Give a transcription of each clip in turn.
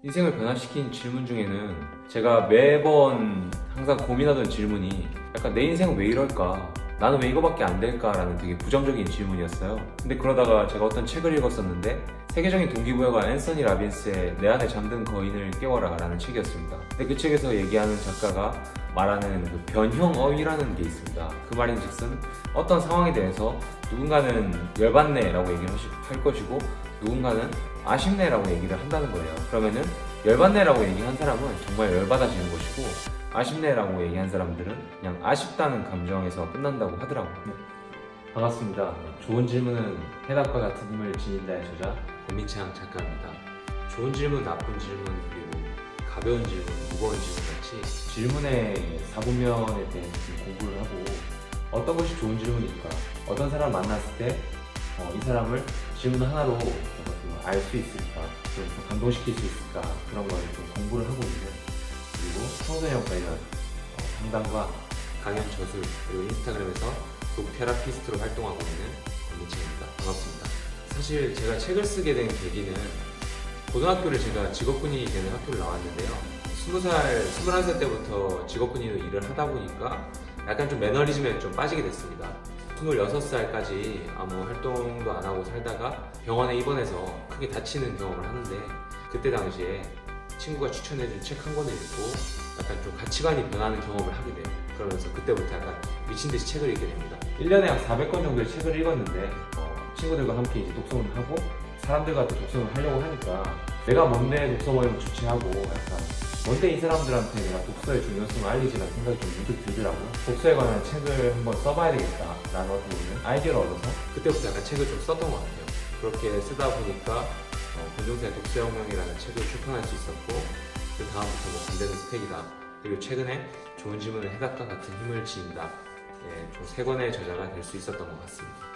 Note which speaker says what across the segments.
Speaker 1: 인생을 변화시킨 질문 중에는 제가 매번 항상 고민하던 질문이 약간 내 인생은 왜 이럴까? 나는 왜 이거밖에 안 될까? 라는 되게 부정적인 질문이었어요. 근데 그러다가 제가 어떤 책을 읽었었는데 세계적인 동기부여가 앤서니 라빈스의 내 안에 잠든 거인을 깨워라 라는 책이었습니다. 근데 그 책에서 얘기하는 작가가 말하는 그 변형어휘라는 게 있습니다. 그 말인즉슨 어떤 상황에 대해서 누군가는 열받네 라고 얘기를 할 것이고 누군가는 아쉽네 라고 얘기를 한다는 거예요. 그러면은 열받네 라고 얘기한 사람은 정말 열받아지는 것이고 아쉽네 라고 얘기한 사람들은 그냥 아쉽다는 감정에서 끝난다고 하더라고요. 반갑습니다. 좋은 질문은 해답과 같은 힘을 지닌다의 저자 권민창 작가입니다. 좋은 질문, 나쁜 질문, 그리고 가벼운 질문, 무거운 질문 같이 질문의 사고면에 대해서 좀 공부를 하고 어떤 것이 좋은 질문일까? 어떤 사람을 만났을 때 이 사람을 질문 하나로 알 수 있을까? 좀 감동시킬 수 있을까? 그런 걸 좀 공부를 하고 있는, 그리고 청소년 관련 상담과 강연 저술, 그리고 인스타그램에서 독 테라피스트로 활동하고 있는 권민창입니다. 반갑습니다. 사실 제가 책을 쓰게 된 계기는 고등학교를 제가 직업군인이 되는 학교를 나왔는데요. 20살, 21살 때부터 직업군인으로 일을 하다 보니까 약간 좀 매너리즘에 좀 빠지게 됐습니다. 26살까지 아무 활동도 안 하고 살다가 병원에 입원해서 크게 다치는 경험을 하는데, 그때 당시에 친구가 추천해준 책 한 권을 읽고 약간 좀 가치관이 변하는 경험을 하게 돼요. 그러면서 그때부터 약간 미친듯이 책을 읽게 됩니다. 1년에 한 400권 정도의 책을 읽었는데 친구들과 함께 이제 독서를 하고 사람들과 또 독서를 하려고 하니까 내가 뭔데 독서 모임을 주최하고 약간 뭔데 이 사람들한테 내가 독서의 중요성을 알리지라는 생각이 좀 문득 들더라고요. 독서에 관한 책을 한번 써봐야 되겠다라는 어떻게 보면 아이디어를 얻어서 그때부터 약간 책을 좀 썼던 것 같아요. 그렇게 쓰다 보니까 권종세의 독서혁명이라는 책을 출판할 수 있었고, 그 다음부터 뭐 반대는 스펙이다, 그리고 최근에 좋은 질문을 해답과 같은 힘을 지닌다, 총 3권의 저자가 될 수 있었던 것 같습니다.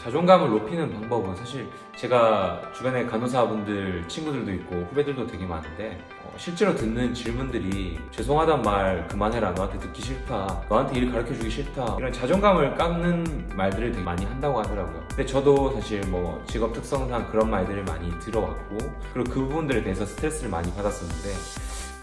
Speaker 1: 자존감을 높이는 방법은 사실 제가 주변에 간호사분들 친구들도 있고 후배들도 되게 많은데 실제로 듣는 질문들이 죄송하단 말 그만해라, 너한테 듣기 싫다, 너한테 일 가르쳐주기 싫다, 이런 자존감을 깎는 말들을 되게 많이 한다고 하더라고요. 근데 저도 사실 뭐 직업 특성상 그런 말들을 많이 들어왔고, 그리고 그 부분들에 대해서 스트레스를 많이 받았었는데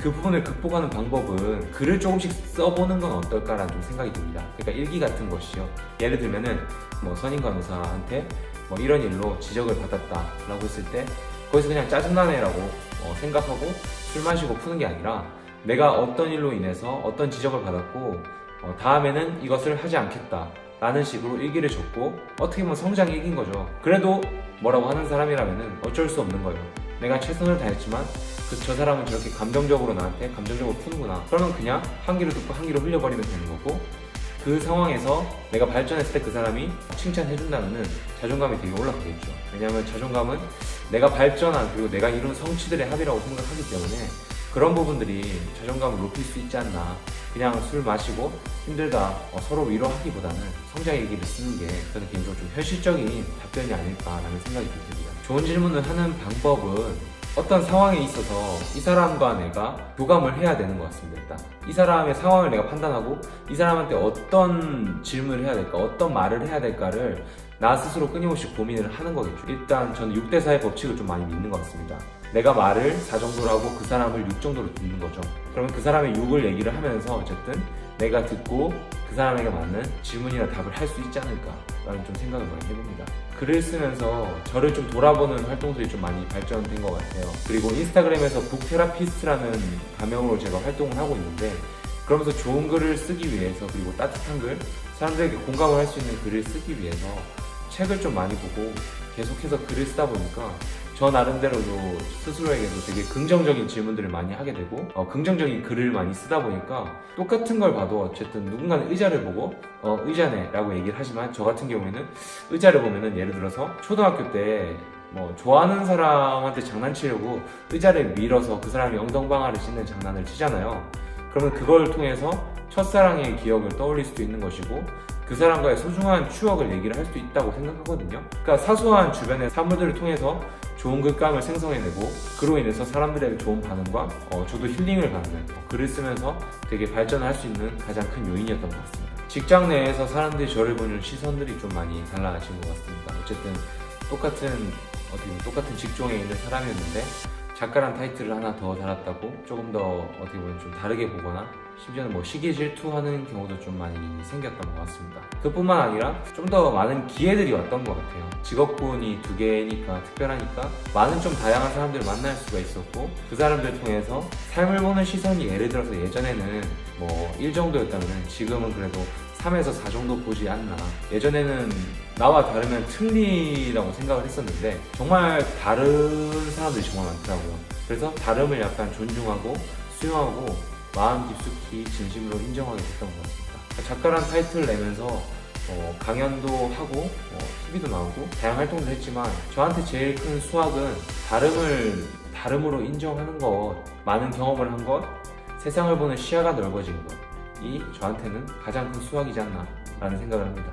Speaker 1: 그 부분을 극복하는 방법은 글을 조금씩 써보는 건 어떨까라는 좀 생각이 듭니다. 그러니까 일기 같은 것이요. 예를 들면은 뭐 선임 간호사한테 뭐 이런 일로 지적을 받았다라고 했을 때 거기서 그냥 짜증나네라고 생각하고 술 마시고 푸는 게 아니라 내가 어떤 일로 인해서 어떤 지적을 받았고 다음에는 이것을 하지 않겠다 라는 식으로 일기를 적고 어떻게 보면 성장이 이긴 거죠. 그래도 뭐라고 하는 사람이라면은 어쩔 수 없는 거예요. 내가 최선을 다했지만 저 사람은 저렇게 감정적으로 나한테 감정적으로 푸는구나. 그러면 그냥 한 귀로 듣고 한 귀로 흘려버리면 되는 거고, 그 상황에서 내가 발전했을 때 그 사람이 칭찬해준다면은 자존감이 되게 올라가겠죠. 왜냐하면 자존감은 내가 발전한, 그리고 내가 이룬 성취들의 합이라고 생각하기 때문에 그런 부분들이 자존감을 높일 수 있지 않나. 그냥 술 마시고 힘들다 서로 위로하기보다는 성장 일기를 쓰는 게 저는 개인적으로 좀 현실적인 답변이 아닐까라는 생각이 듭니다. 좋은 질문을 하는 방법은 어떤 상황에 있어서 이 사람과 내가 교감을 해야 되는 것 같습니다. 일단 이 사람의 상황을 내가 판단하고 이 사람한테 어떤 질문을 해야 될까, 어떤 말을 해야 될까를 나 스스로 끊임없이 고민을 하는 거겠죠. 일단 저는 6대4의 법칙을 좀 많이 믿는 것 같습니다. 내가 말을 4 정도로 하고 그 사람을 6 정도로 듣는 거죠. 그러면 그 사람의 6을 얘기를 하면서 어쨌든 내가 듣고 그 사람에게 맞는 질문이나 답을 할 수 있지 않을까라는 좀 생각을 많이 해봅니다. 글을 쓰면서 저를 좀 돌아보는 활동들이 좀 많이 발전된 것 같아요. 그리고 인스타그램에서 북 테라피스트라는 가명으로 제가 활동을 하고 있는데, 그러면서 좋은 글을 쓰기 위해서, 그리고 따뜻한 글, 사람들에게 공감을 할 수 있는 글을 쓰기 위해서 책을 좀 많이 보고 계속해서 글을 쓰다 보니까 저 나름대로도 스스로에게도 되게 긍정적인 질문들을 많이 하게 되고 긍정적인 글을 많이 쓰다 보니까 똑같은 걸 봐도 어쨌든 누군가는 의자를 보고 의자네 라고 얘기를 하지만, 저 같은 경우에는 의자를 보면은 예를 들어서 초등학교 때 뭐 좋아하는 사람한테 장난치려고 의자를 밀어서 그 사람이 엉덩방아를 씻는 장난을 치잖아요. 그러면 그걸 통해서 첫사랑의 기억을 떠올릴 수도 있는 것이고 그 사람과의 소중한 추억을 얘기를 할 수도 있다고 생각하거든요. 그러니까 사소한 주변의 사물들을 통해서 좋은 글감을 생성해내고 그로 인해서 사람들에게 좋은 반응과 저도 힐링을 받는 글을 쓰면서 되게 발전을 할 수 있는 가장 큰 요인이었던 것 같습니다. 직장 내에서 사람들이 저를 보는 시선들이 좀 많이 달라진 것 같습니다. 어쨌든 똑같은 직종에 있는 사람이었는데 작가란 타이틀을 하나 더 달았다고 조금 더 어떻게 보면 좀 다르게 보거나 심지어는 뭐 시기 질투하는 경우도 좀 많이 생겼던 것 같습니다. 그뿐만 아니라 좀 더 많은 기회들이 왔던 것 같아요. 직업군이 2개니까 특별하니까 많은 좀 다양한 사람들을 만날 수가 있었고 그 사람들 통해서 삶을 보는 시선이 예를 들어서 예전에는 뭐 1 정도였다면 지금은 그래도 3에서 4 정도 보지 않나. 예전에는 나와 다르면 틀리라고 생각을 했었는데 정말 다른 사람들이 정말 많더라고요. 그래서 다름을 약간 존중하고 수용하고 마음 깊숙이 진심으로 인정하게 됐던 것 같습니다. 작가란 타이틀을 내면서 강연도 하고 TV도 나오고 다양한 활동도 했지만 저한테 제일 큰 수확은 다름을 다름으로 인정하는 것, 많은 경험을 한 것, 세상을 보는 시야가 넓어진 것이 저한테는 가장 큰 수확이지 않나 라는 생각을 합니다.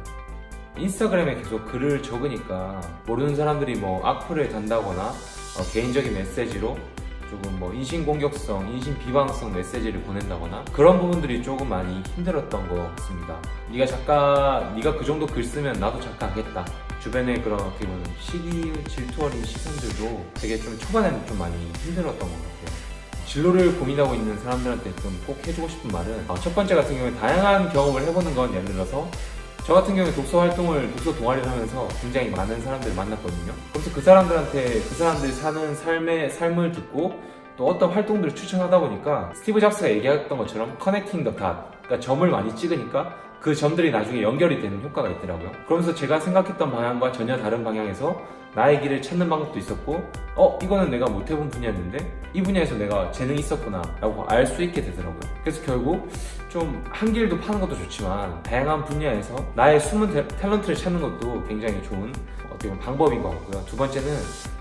Speaker 1: 인스타그램에 계속 글을 적으니까 모르는 사람들이 뭐 악플을 단다거나 개인적인 메시지로 조금 뭐 인신공격성, 인신비방성 메시지를 보낸다거나 그런 부분들이 조금 많이 힘들었던 것 같습니다. 네가 작가, 네가 그 정도 글 쓰면 나도 작가 하겠다. 주변의 그런 어떻게 보면 시기 질투 어린 시선들도 되게 좀 초반에는 좀 많이 힘들었던 것 같아요. 진로를 고민하고 있는 사람들한테 좀 꼭 해주고 싶은 말은 첫 번째 같은 경우에 다양한 경험을 해보는 건 예를 들어서 저 같은 경우에 독서 동아리를 하면서 굉장히 많은 사람들을 만났거든요. 그래서 그 사람들이 사는 삶을 듣고 또 어떤 활동들을 추천하다 보니까 스티브 잡스가 얘기했던 것처럼 커넥팅 더 닷, 그러니까 점을 많이 찍으니까 그 점들이 나중에 연결이 되는 효과가 있더라고요. 그러면서 제가 생각했던 방향과 전혀 다른 방향에서 나의 길을 찾는 방법도 있었고 이거는 내가 못해본 분야였는데 이 분야에서 내가 재능이 있었구나 라고 알 수 있게 되더라고요. 그래서 결국 좀 한 길도 파는 것도 좋지만 다양한 분야에서 나의 숨은 탤런트를 찾는 것도 굉장히 좋은 어떻게 보면 방법인 것 같고요. 두 번째는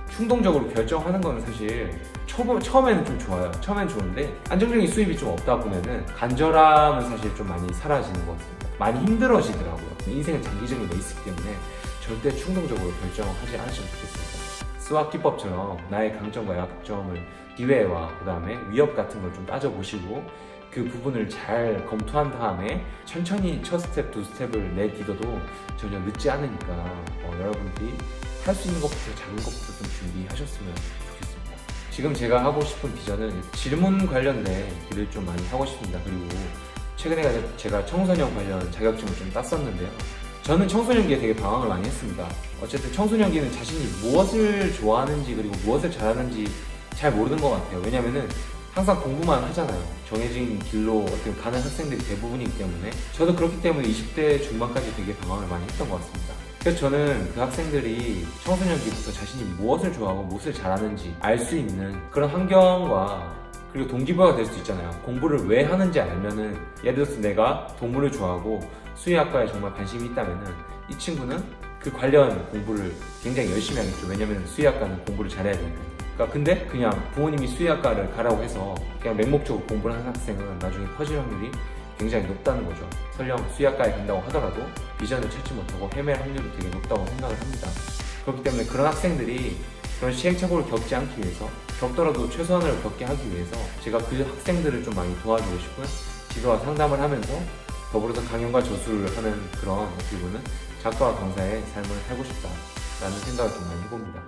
Speaker 1: 충동적으로 결정하는 건 사실 처음에는 좀 좋아요. 처음엔 좋은데 안정적인 수입이 좀 없다 보면은 간절함은 사실 좀 많이 사라지는 것 같습니다. 많이 힘들어지더라고요. 인생은 장기적인 레이스이기 때문에 절대 충동적으로 결정하지 않으시면 좋겠습니다. 스왑 기법처럼 나의 강점과 약점을 기회와 그 다음에 위협 같은 걸 좀 따져보시고 그 부분을 잘 검토한 다음에 천천히 첫 스텝, 두 스텝을 내딛어도 전혀 늦지 않으니까 여러분들이 할 수 있는 것부터 작은 것부터 좀 준비하셨으면 좋겠습니다. 지금 제가 하고 싶은 비전은 질문 관련된 일을 좀 많이 하고 싶습니다. 그리고 최근에 제가 청소년 관련 자격증을 좀 땄었는데요. 저는 청소년기에 되게 방황을 많이 했습니다. 어쨌든 청소년기는 자신이 무엇을 좋아하는지 그리고 무엇을 잘하는지 잘 모르는 것 같아요. 왜냐면은 항상 공부만 하잖아요. 정해진 길로 어떻게 가는 학생들이 대부분이기 때문에 저도 그렇기 때문에 20대 중반까지 되게 방황을 많이 했던 것 같습니다. 그래서 저는 그 학생들이 청소년기부터 자신이 무엇을 좋아하고 무엇을 잘하는지 알 수 있는 그런 환경과 그리고 동기부여가 될 수 있잖아요. 공부를 왜 하는지 알면은 예를 들어서 내가 동물을 좋아하고 수의학과에 정말 관심이 있다면은 이 친구는 그 관련 공부를 굉장히 열심히 하겠죠. 왜냐면 수의학과는 공부를 잘해야 되니까. 근데 그냥 부모님이 수의학과를 가라고 해서 그냥 맹목적으로 공부를 하는 학생은 나중에 퍼질 확률이 굉장히 높다는 거죠. 설령 수의학과에 간다고 하더라도 비전을 찾지 못하고 헤맬 확률이 되게 높다고 생각을 합니다. 그렇기 때문에 그런 학생들이 그런 시행착오를 겪지 않기 위해서 겪더라도 최소한을 겪게 하기 위해서 제가 그 학생들을 좀 많이 도와주고 싶은 지도와 상담을 하면서 더불어서 강연과 저술을 하는 그런 어떻게 보면 작가와 강사의 삶을 살고 싶다라는 생각을 좀 많이 해봅니다.